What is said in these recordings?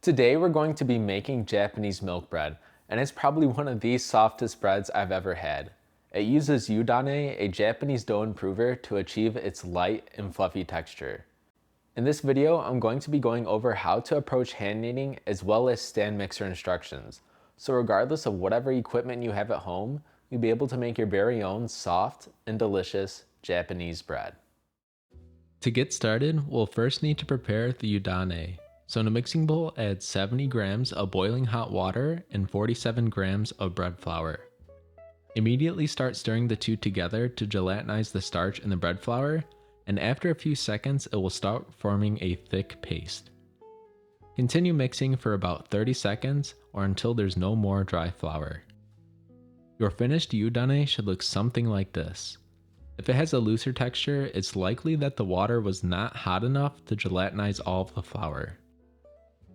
Today we're going to be making Japanese milk bread, and it's probably one of the softest breads I've ever had. It uses Yudanae, a Japanese dough improver, to achieve its light and fluffy texture. In this video, I'm going to be going over how to approach hand kneading as well as stand mixer instructions. So regardless of whatever equipment you have at home, you'll be able to make your very own soft and delicious Japanese bread. To get started, we'll first need to prepare the Yudanae. So in a mixing bowl, add 70 grams of boiling hot water and 47 grams of bread flour. Immediately start stirring the two together to gelatinize the starch in the bread flour, and after a few seconds it will start forming a thick paste. Continue mixing for about 30 seconds or until there's no more dry flour. Your finished Yudanae should look something like this. If it has a looser texture, it's likely that the water was not hot enough to gelatinize all of the flour.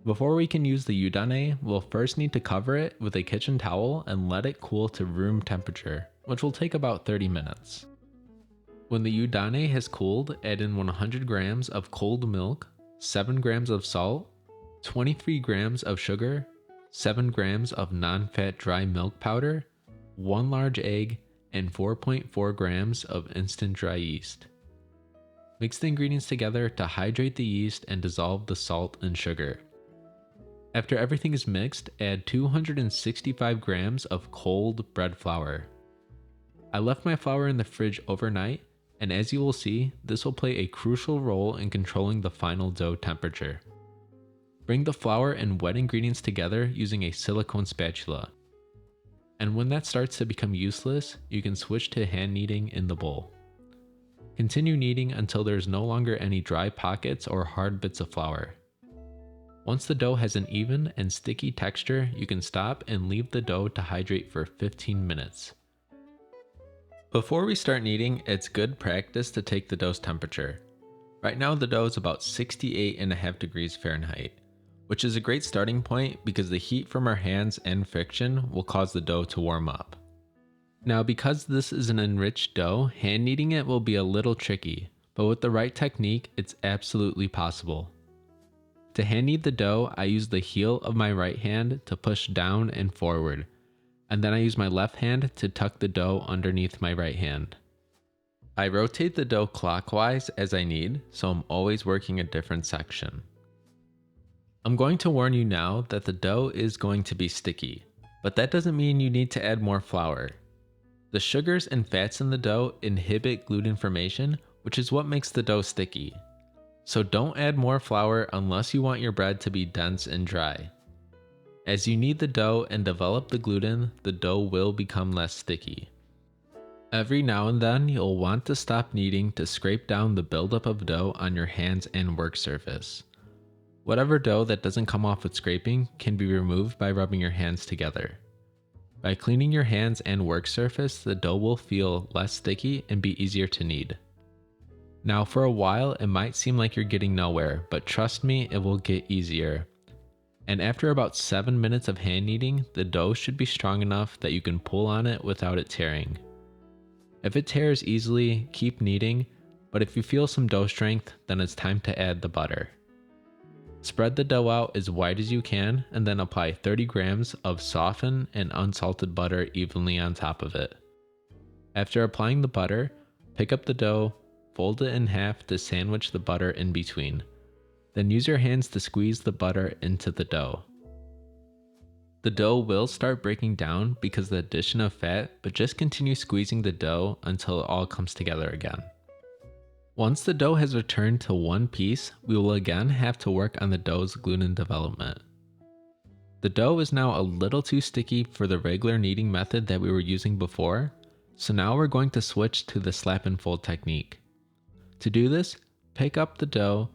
Before we can use the Yudanae, we'll first need to cover it with a kitchen towel and let it cool to room temperature, which will take about 30 minutes. When the Yudanae has cooled, add in 100 grams of cold milk, 7 grams of salt, 23 grams of sugar, 7 grams of non-fat dry milk powder, 1 large egg, and 4.4 grams of instant dry yeast. Mix the ingredients together to hydrate the yeast and dissolve the salt and sugar. After everything is mixed, add 265 grams of cold bread flour. I left my flour in the fridge overnight, and as you will see, this will play a crucial role in controlling the final dough temperature. Bring the flour and wet ingredients together using a silicone spatula. And when that starts to become useless, you can switch to hand kneading in the bowl. Continue kneading until there is no longer any dry pockets or hard bits of flour. Once the dough has an even and sticky texture, you can stop and leave the dough to hydrate for 15 minutes. Before we start kneading, it's good practice to take the dough's temperature. Right now the dough is about 68.5 degrees Fahrenheit, which is a great starting point because the heat from our hands and friction will cause the dough to warm up. Now because this is an enriched dough, hand kneading it will be a little tricky, but with the right technique, it's absolutely possible. To hand knead the dough, I use the heel of my right hand to push down and forward, and then I use my left hand to tuck the dough underneath my right hand. I rotate the dough clockwise as I knead, so I'm always working a different section. I'm going to warn you now that the dough is going to be sticky, but that doesn't mean you need to add more flour. The sugars and fats in the dough inhibit gluten formation, which is what makes the dough sticky. So don't add more flour unless you want your bread to be dense and dry. As you knead the dough and develop the gluten, the dough will become less sticky. Every now and then, you'll want to stop kneading to scrape down the buildup of dough on your hands and work surface. Whatever dough that doesn't come off with scraping can be removed by rubbing your hands together. By cleaning your hands and work surface, the dough will feel less sticky and be easier to knead. Now for a while, it might seem like you're getting nowhere, but trust me, it will get easier. And after about 7 minutes of hand kneading, the dough should be strong enough that you can pull on it without it tearing. If it tears easily, keep kneading, but if you feel some dough strength, then it's time to add the butter. Spread the dough out as wide as you can, and then apply 30 grams of softened and unsalted butter evenly on top of it. After applying the butter, pick up the dough, fold it in half to sandwich the butter in between. Then use your hands to squeeze the butter into the dough. The dough will start breaking down because of the addition of fat, but just continue squeezing the dough until it all comes together again. Once the dough has returned to one piece, we will again have to work on the dough's gluten development. The dough is now a little too sticky for the regular kneading method that we were using before, so now we're going to switch to the slap and fold technique. To do this, pick up the dough,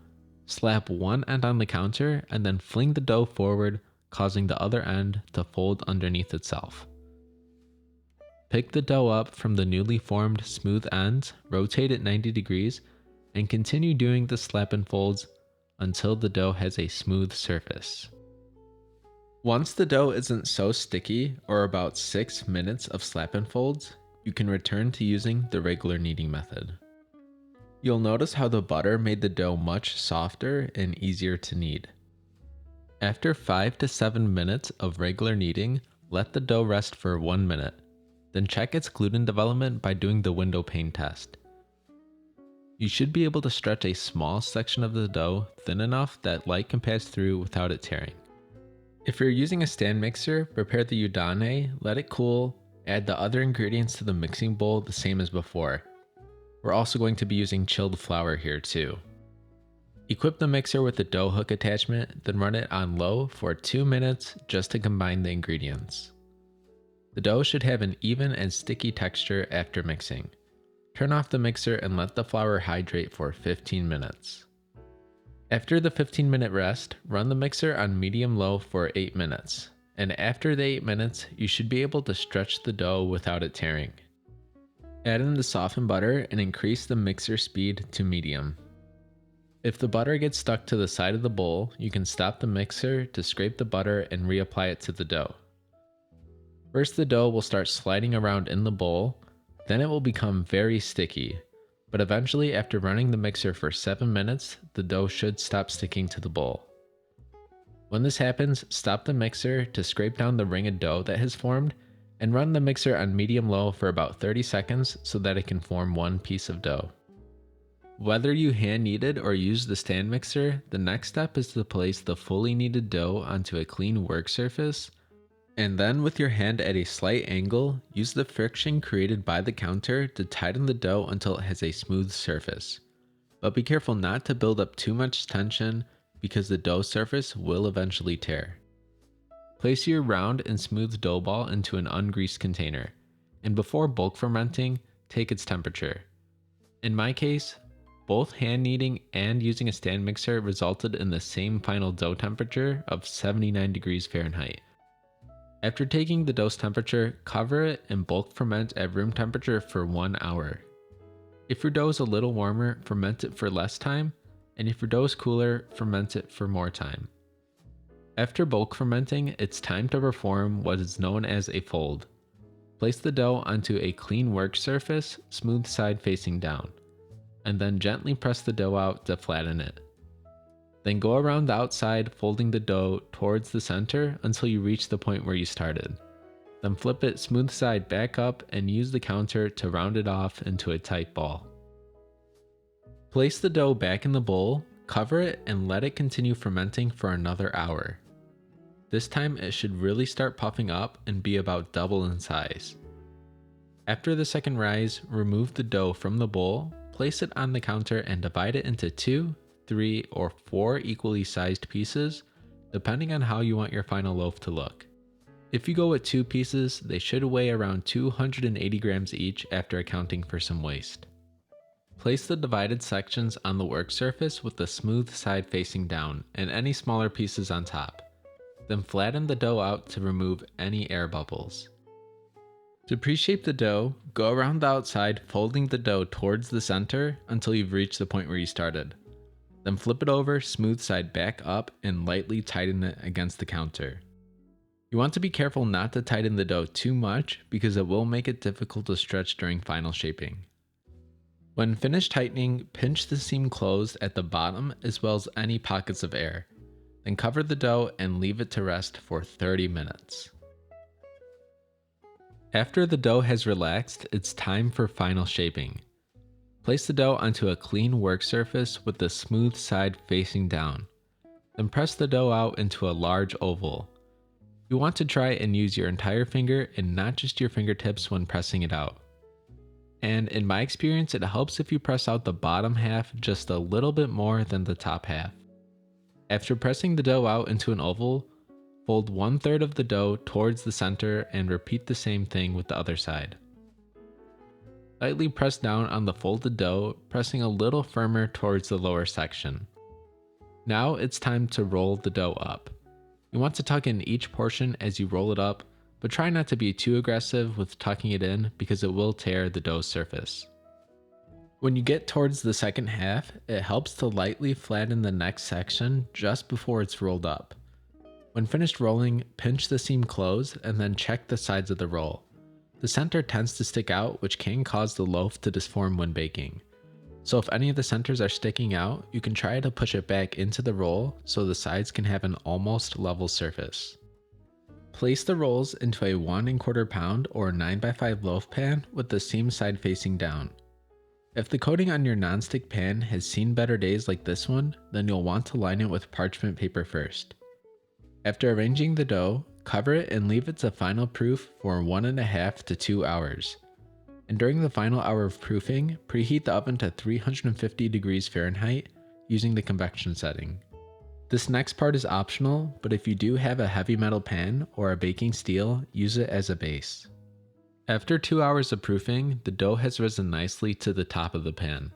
slap one end on the counter, and then fling the dough forward, causing the other end to fold underneath itself. Pick the dough up from the newly formed smooth ends, rotate it 90 degrees, and continue doing the slap and folds until the dough has a smooth surface. Once the dough isn't so sticky, or about 6 minutes of slap and folds, you can return to using the regular kneading method. You'll notice how the butter made the dough much softer and easier to knead. After 5 to 7 minutes of regular kneading, let the dough rest for 1 minute. Then check its gluten development by doing the window pane test. You should be able to stretch a small section of the dough thin enough that light can pass through without it tearing. If you're using a stand mixer, prepare the Yudanae, let it cool, add the other ingredients to the mixing bowl the same as before. We're also going to be using chilled flour here too. Equip the mixer with the dough hook attachment, then run it on low for 2 minutes just to combine the ingredients. The dough should have an even and sticky texture after mixing. Turn off the mixer and let the flour hydrate for 15 minutes. After the 15-minute rest, run the mixer on medium-low for 8 minutes. And after the 8 minutes, you should be able to stretch the dough without it tearing. Add in the softened butter and increase the mixer speed to medium. If the butter gets stuck to the side of the bowl, you can stop the mixer to scrape the butter and reapply it to the dough. First, the dough will start sliding around in the bowl, then it will become very sticky, but eventually after running the mixer for 7 minutes, the dough should stop sticking to the bowl. When this happens, stop the mixer to scrape down the ring of dough that has formed, and run the mixer on medium-low for about 30 seconds so that it can form one piece of dough. Whether you hand kneaded or use the stand mixer, the next step is to place the fully kneaded dough onto a clean work surface, and then with your hand at a slight angle, use the friction created by the counter to tighten the dough until it has a smooth surface. But be careful not to build up too much tension because the dough surface will eventually tear. Place your round and smooth dough ball into an ungreased container, and before bulk fermenting, take its temperature. In my case, both hand kneading and using a stand mixer resulted in the same final dough temperature of 79 degrees Fahrenheit. After taking the dough's temperature, cover it and bulk ferment at room temperature for 1 hour. If your dough is a little warmer, ferment it for less time, and if your dough is cooler, ferment it for more time. After bulk fermenting, it's time to perform what is known as a fold. Place the dough onto a clean work surface, smooth side facing down, and then gently press the dough out to flatten it. Then go around the outside, folding the dough towards the center until you reach the point where you started. Then flip it smooth side back up and use the counter to round it off into a tight ball. Place the dough back in the bowl, cover it, and let it continue fermenting for another hour. This time it should really start puffing up and be about double in size. After the second rise, remove the dough from the bowl, place it on the counter and divide it into 2, 3, or 4 equally sized pieces, depending on how you want your final loaf to look. If you go with 2 pieces, they should weigh around 280 grams each after accounting for some waste. Place the divided sections on the work surface with the smooth side facing down and any smaller pieces on top. Then flatten the dough out to remove any air bubbles. To pre-shape the dough, go around the outside, folding the dough towards the center until you've reached the point where you started. Then flip it over, smooth side back up, and lightly tighten it against the counter. You want to be careful not to tighten the dough too much because it will make it difficult to stretch during final shaping. When finished tightening, pinch the seam closed at the bottom as well as any pockets of air. Then cover the dough and leave it to rest for 30 minutes. After the dough has relaxed, it's time for final shaping. Place the dough onto a clean work surface with the smooth side facing down. Then press the dough out into a large oval. You want to try and use your entire finger and not just your fingertips when pressing it out. And in my experience, it helps if you press out the bottom half just a little bit more than the top half. After pressing the dough out into an oval, fold 1/3 of the dough towards the center and repeat the same thing with the other side. Lightly press down on the folded dough, pressing a little firmer towards the lower section. Now it's time to roll the dough up. You want to tuck in each portion as you roll it up, but try not to be too aggressive with tucking it in because it will tear the dough surface. When you get towards the second half, it helps to lightly flatten the next section just before it's rolled up. When finished rolling, pinch the seam closed and then check the sides of the roll. The center tends to stick out, which can cause the loaf to disform when baking. So if any of the centers are sticking out, you can try to push it back into the roll so the sides can have an almost level surface. Place the rolls into a 1¼ pound or 9x5 loaf pan with the seam side facing down. If the coating on your nonstick pan has seen better days like this one, then you'll want to line it with parchment paper first. After arranging the dough, cover it and leave it to final proof for 1½ to 2 hours. And during the final hour of proofing, preheat the oven to 350 degrees Fahrenheit using the convection setting. This next part is optional, but if you do have a heavy metal pan or a baking steel, use it as a base. After 2 hours of proofing, the dough has risen nicely to the top of the pan.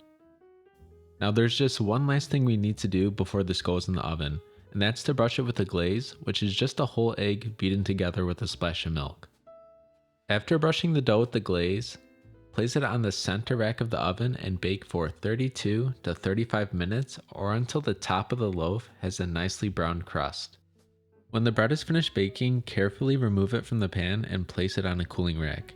Now there's just one last thing we need to do before this goes in the oven, and that's to brush it with a glaze, which is just a whole egg beaten together with a splash of milk. After brushing the dough with the glaze, place it on the center rack of the oven and bake for 32 to 35 minutes or until the top of the loaf has a nicely browned crust. When the bread is finished baking, carefully remove it from the pan and place it on a cooling rack.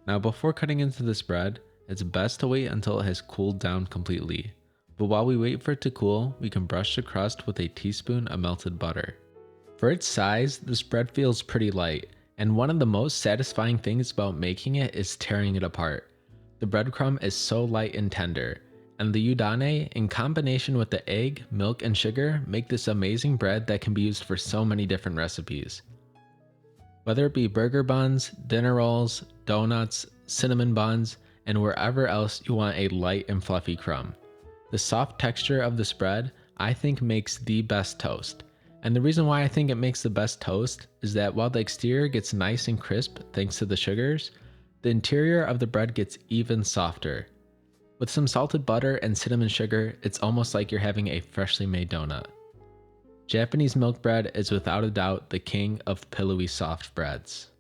Now before cutting into this bread, it's best to wait until it has cooled down completely. But while we wait for it to cool, we can brush the crust with a teaspoon of melted butter. For its size, this bread feels pretty light, and one of the most satisfying things about making it is tearing it apart. The breadcrumb is so light and tender, and the Yudanae, in combination with the egg, milk, and sugar, make this amazing bread that can be used for so many different recipes. Whether it be burger buns, dinner rolls, donuts, cinnamon buns, and wherever else you want a light and fluffy crumb. The soft texture of this bread, I think, makes the best toast. And the reason why I think it makes the best toast is that while the exterior gets nice and crisp thanks to the sugars, the interior of the bread gets even softer. With some salted butter and cinnamon sugar, it's almost like you're having a freshly made donut. Japanese milk bread is without a doubt the king of pillowy soft breads.